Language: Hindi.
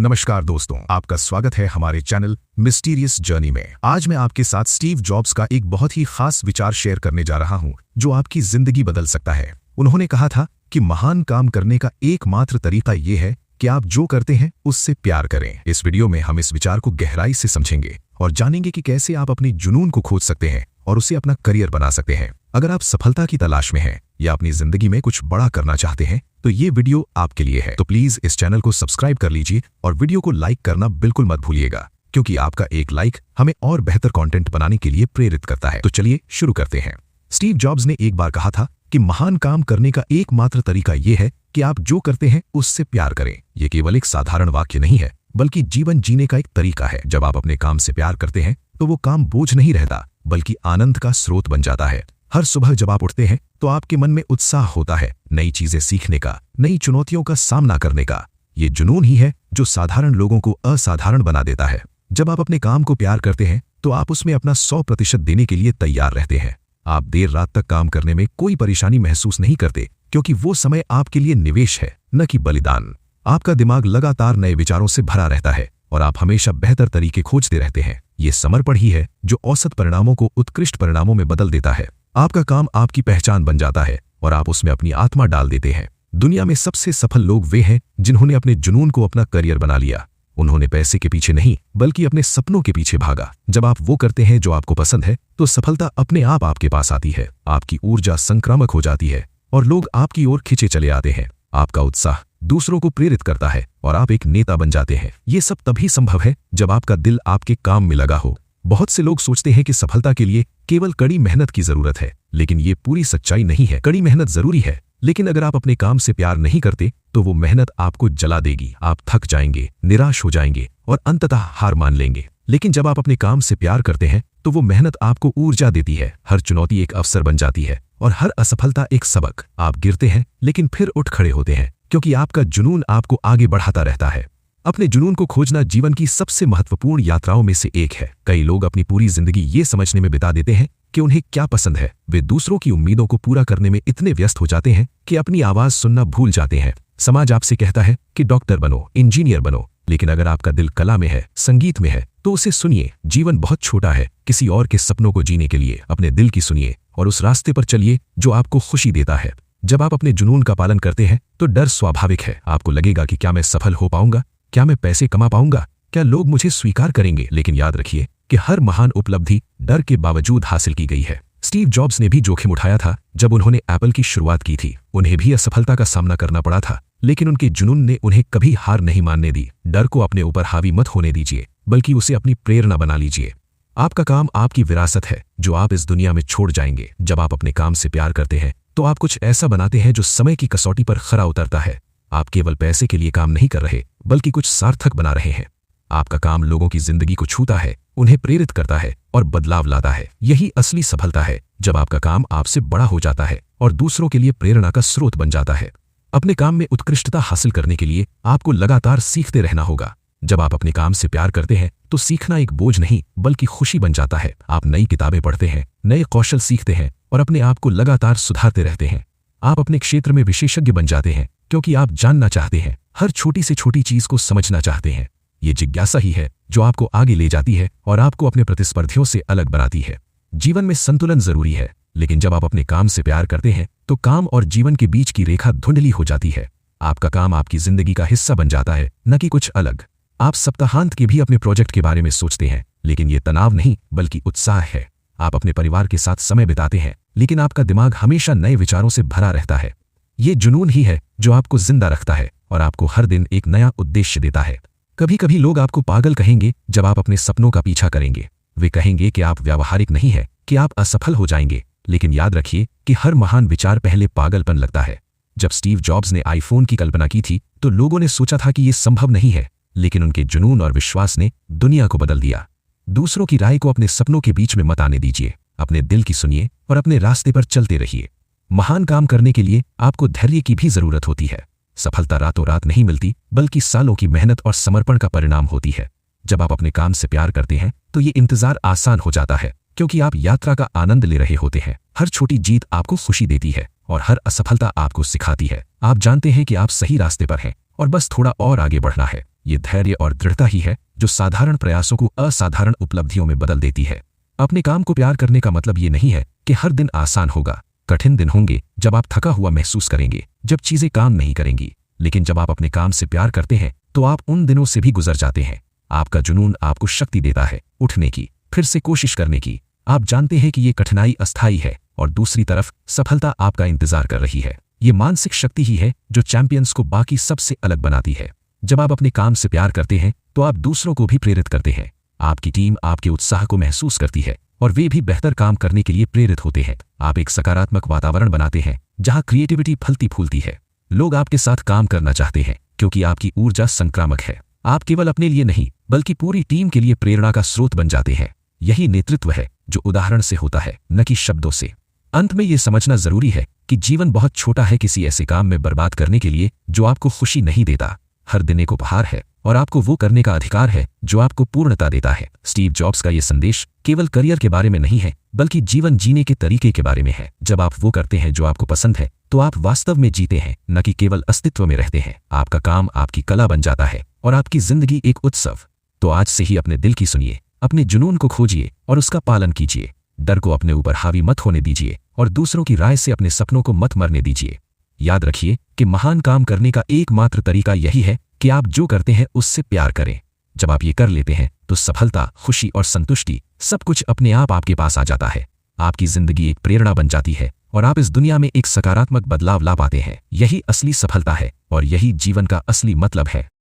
नमस्कार दोस्तों, आपका स्वागत है हमारे चैनल मिस्टीरियस जर्नी में। आज मैं आपके साथ स्टीव जॉब्स का एक बहुत ही खास विचार शेयर करने जा रहा हूं, जो आपकी जिंदगी बदल सकता है। उन्होंने कहा था कि महान काम करने का एकमात्र तरीका यह है कि आप जो करते हैं उससे प्यार करें। इस वीडियो में हम इस विचार को गहराई से समझेंगे और जानेंगे कि कैसे आप अपने जुनून को खोज सकते हैं और उसे अपना करियर बना सकते हैं। अगर आप सफलता की तलाश में हैं या अपनी जिंदगी में कुछ बड़ा करना चाहते हैं तो ये वीडियो आपके लिए है। तो प्लीज इस चैनल को सब्सक्राइब कर लीजिए और वीडियो को लाइक करना बिल्कुल मत भूलिएगा, क्योंकि आपका एक लाइक हमें और बेहतर कंटेंट बनाने के लिए प्रेरित करता है। तो चलिए शुरू करते हैं। स्टीव जॉब्स ने एक बार कहा था कि महान काम करने का एकमात्र तरीका यह है कि आप जो करते हैं उससे प्यार करें। यह केवल एक साधारण वाक्य नहीं है, बल्कि जीवन जीने का एक तरीका है। जब आप अपने काम से प्यार करते हैं तो वो काम बोझ नहीं रहता, बल्कि आनंद का स्रोत बन जाता है। हर सुबह जब आप उठते हैं तो आपके मन में उत्साह होता है, नई चीजें सीखने का, नई चुनौतियों का सामना करने का। ये जुनून ही है जो साधारण लोगों को असाधारण बना देता है। जब आप अपने काम को प्यार करते हैं तो आप उसमें अपना 100% देने के लिए तैयार रहते हैं। आप देर रात तक काम करने में कोई परेशानी महसूस नहीं करते, क्योंकि वो समय आपके लिए निवेश है, न कि बलिदान। आपका दिमाग लगातार नए विचारों से भरा रहता है और आप हमेशा बेहतर तरीके खोजते रहते हैं। ये समर्पण ही है जो औसत परिणामों को उत्कृष्ट परिणामों में बदल देता है। आपका काम आपकी पहचान बन जाता है और आप उसमें अपनी आत्मा डाल देते हैं। दुनिया में सबसे सफल लोग वे हैं जिन्होंने अपने जुनून को अपना करियर बना लिया। उन्होंने पैसे के पीछे नहीं, बल्कि अपने सपनों के पीछे भागा। जब आप वो करते हैं जो आपको पसंद है तो सफलता अपने आप आपके पास आती है। आपकी ऊर्जा संक्रामक हो जाती है और लोग आपकी ओर खिंचे चले आते हैं। आपका उत्साह दूसरों को प्रेरित करता है और आप एक नेता बन जाते हैं। ये सब तभी संभव है जब आपका दिल आपके काम में लगा हो। बहुत से लोग सोचते हैं कि सफलता के लिए केवल कड़ी मेहनत की जरूरत है, लेकिन ये पूरी सच्चाई नहीं है। कड़ी मेहनत जरूरी है, लेकिन अगर आप अपने काम से प्यार नहीं करते तो वो मेहनत आपको जला देगी। आप थक जाएंगे, निराश हो जाएंगे और अंततः हार मान लेंगे। लेकिन जब आप अपने काम से प्यार करते हैं तो वो मेहनत आपको ऊर्जा देती है। हर चुनौती एक अवसर बन जाती है और हर असफलता एक सबक। आप गिरते हैं लेकिन फिर उठ खड़े होते हैं, क्योंकि आपका जुनून आपको आगे बढ़ाता रहता है। अपने जुनून को खोजना जीवन की सबसे महत्वपूर्ण यात्राओं में से एक है। कई लोग अपनी पूरी जिंदगी ये समझने में बिता देते हैं कि उन्हें क्या पसंद है। वे दूसरों की उम्मीदों को पूरा करने में इतने व्यस्त हो जाते हैं कि अपनी आवाज सुनना भूल जाते हैं। समाज आपसे कहता है कि डॉक्टर बनो, इंजीनियर बनो, लेकिन अगर आपका दिल कला में है, संगीत में है, तो उसे सुनिए। जीवन बहुत छोटा है। किसी और के सपनों को जीने के लिए अपने दिल की सुनिए और उस रास्ते पर चलिए जो आपको खुशी देता है। जब आप अपने जुनून का पालन करते हैं तो डर स्वाभाविक है। आपको लगेगा कि क्या मैं सफल हो पाऊंगा, क्या मैं पैसे कमा पाऊंगा, क्या लोग मुझे स्वीकार करेंगे। लेकिन याद रखिए कि हर महान उपलब्धि डर के बावजूद हासिल की गई है। स्टीव जॉब्स ने भी जोखिम उठाया था। जब उन्होंने एप्पल की शुरुआत की थी, उन्हें भी असफलता का सामना करना पड़ा था, लेकिन उनके जुनून ने उन्हें कभी हार नहीं मानने दी। डर को अपने ऊपर हावी मत होने दीजिए, बल्कि उसे अपनी प्रेरणा बना लीजिए। आपका काम आपकी विरासत है जो आप इस दुनिया में छोड़ जाएंगे। जब आप अपने काम से प्यार करते हैं तो आप कुछ ऐसा बनाते हैं जो समय की कसौटी पर खरा उतरता है। आप केवल पैसे के लिए काम नहीं कर रहे, बल्कि कुछ सार्थक बना रहे हैं। आपका काम लोगों की जिंदगी को छूता है, उन्हें प्रेरित करता है और बदलाव लाता है। यही असली सफलता है, जब आपका काम आपसे बड़ा हो जाता है और दूसरों के लिए प्रेरणा का स्रोत बन जाता है। अपने काम में उत्कृष्टता हासिल करने के लिए आपको लगातार सीखते रहना होगा। जब आप अपने काम से प्यार करते हैं तो सीखना एक बोझ नहीं, बल्कि खुशी बन जाता है। आप नई किताबें पढ़ते हैं, नए कौशल सीखते हैं और अपने आप को लगातार सुधारते रहते हैं। आप अपने क्षेत्र में विशेषज्ञ बन जाते हैं, क्योंकि आप जानना चाहते हैं, हर छोटी से छोटी चीज को समझना चाहते हैं। ये जिज्ञासा ही है जो आपको आगे ले जाती है और आपको अपने प्रतिस्पर्धियों से अलग बनाती है। जीवन में संतुलन जरूरी है, लेकिन जब आप अपने काम से प्यार करते हैं तो काम और जीवन के बीच की रेखा धुंधली हो जाती है। आपका काम आपकी जिंदगी का हिस्सा बन जाता है, न कि कुछ अलग। आप सप्ताहांत के भी अपने प्रोजेक्ट के बारे में सोचते हैं, लेकिन ये तनाव नहीं, बल्कि उत्साह है। आप अपने परिवार के साथ समय बिताते हैं, लेकिन आपका दिमाग हमेशा नए विचारों से भरा रहता है। ये जुनून ही है जो आपको जिंदा रखता है और आपको हर दिन एक नया उद्देश्य देता है। कभी कभी लोग आपको पागल कहेंगे जब आप अपने सपनों का पीछा करेंगे। वे कहेंगे कि आप व्यावहारिक नहीं है, कि आप असफल हो जाएंगे। लेकिन याद रखिए कि हर महान विचार पहले पागलपन लगता है। जब स्टीव जॉब्स ने आईफोन की कल्पना की थी तो लोगों ने सोचा था कि यह संभव नहीं है, लेकिन उनके जुनून और विश्वास ने दुनिया को बदल दिया। दूसरों की राय को अपने सपनों के बीच में मत आने दीजिए। अपने दिल की सुनिए और अपने रास्ते पर चलते रहिए। महान काम करने के लिए आपको धैर्य की भी जरूरत होती है। सफलता रातों रात नहीं मिलती, बल्कि सालों की मेहनत और समर्पण का परिणाम होती है। जब आप अपने काम से प्यार करते हैं तो ये इंतजार आसान हो जाता है, क्योंकि आप यात्रा का आनंद ले रहे होते हैं। हर छोटी जीत आपको खुशी देती है और हर असफलता आपको सिखाती है। आप जानते हैं कि आप सही रास्ते पर हैं और बस थोड़ा और आगे बढ़ना है। ये धैर्य और दृढ़ता ही है जो साधारण प्रयासों को असाधारण उपलब्धियों में बदल देती है। अपने काम को प्यार करने का मतलब ये नहीं है कि हर दिन आसान होगा। कठिन दिन होंगे जब आप थका हुआ महसूस करेंगे, जब चीजें काम नहीं करेंगी, लेकिन जब आप अपने काम से प्यार करते हैं तो आप उन दिनों से भी गुजर जाते हैं। आपका जुनून आपको शक्ति देता है उठने की, फिर से कोशिश करने की। आप जानते हैं कि ये कठिनाई अस्थायी है और दूसरी तरफ सफलता आपका इंतजार कर रही है। ये मानसिक शक्ति ही है जो चैंपियंस को बाकी सबसे अलग बनाती है। जब आप अपने काम से प्यार करते हैं तो आप दूसरों को भी प्रेरित करते हैं। आपकी टीम आपके उत्साह को महसूस करती है और वे भी बेहतर काम करने के लिए प्रेरित होते हैं। आप एक सकारात्मक वातावरण बनाते हैं जहां क्रिएटिविटी फलती फूलती है। लोग आपके साथ काम करना चाहते हैं क्योंकि आपकी ऊर्जा संक्रामक है। आप केवल अपने लिए नहीं बल्कि पूरी टीम के लिए प्रेरणा का स्रोत बन जाते हैं। यही नेतृत्व है जो उदाहरण से होता है, न कि शब्दों से। अंत में ये समझना जरूरी है कि जीवन बहुत छोटा है किसी ऐसे काम में बर्बाद करने के लिए जो आपको खुशी नहीं देता। हर दिन एक उपहार है और आपको वो करने का अधिकार है जो आपको पूर्णता देता है। स्टीव जॉब्स का ये संदेश केवल करियर के बारे में नहीं है बल्कि जीवन जीने के तरीके के बारे में है। जब आप वो करते हैं जो आपको पसंद है तो आप वास्तव में जीते हैं, न कि केवल अस्तित्व में रहते हैं। आपका काम आपकी कला बन जाता है और आपकी जिंदगी एक उत्सव। तो आज से ही अपने दिल की सुनिए, अपने जुनून को खोजिए और उसका पालन कीजिए। डर को अपने ऊपर हावी मत होने दीजिए और दूसरों की राय से अपने सपनों को मत मरने दीजिए। याद रखिए कि महान काम करने का एकमात्र तरीका यही है कि आप जो करते हैं उससे प्यार करें। जब आप ये कर लेते हैं तो सफलता, खुशी और संतुष्टि सब कुछ अपने आप आपके पास आ जाता है। आपकी जिंदगी एक प्रेरणा बन जाती है और आप इस दुनिया में एक सकारात्मक बदलाव ला पाते हैं। यही असली सफलता है और यही जीवन का असली मतलब है।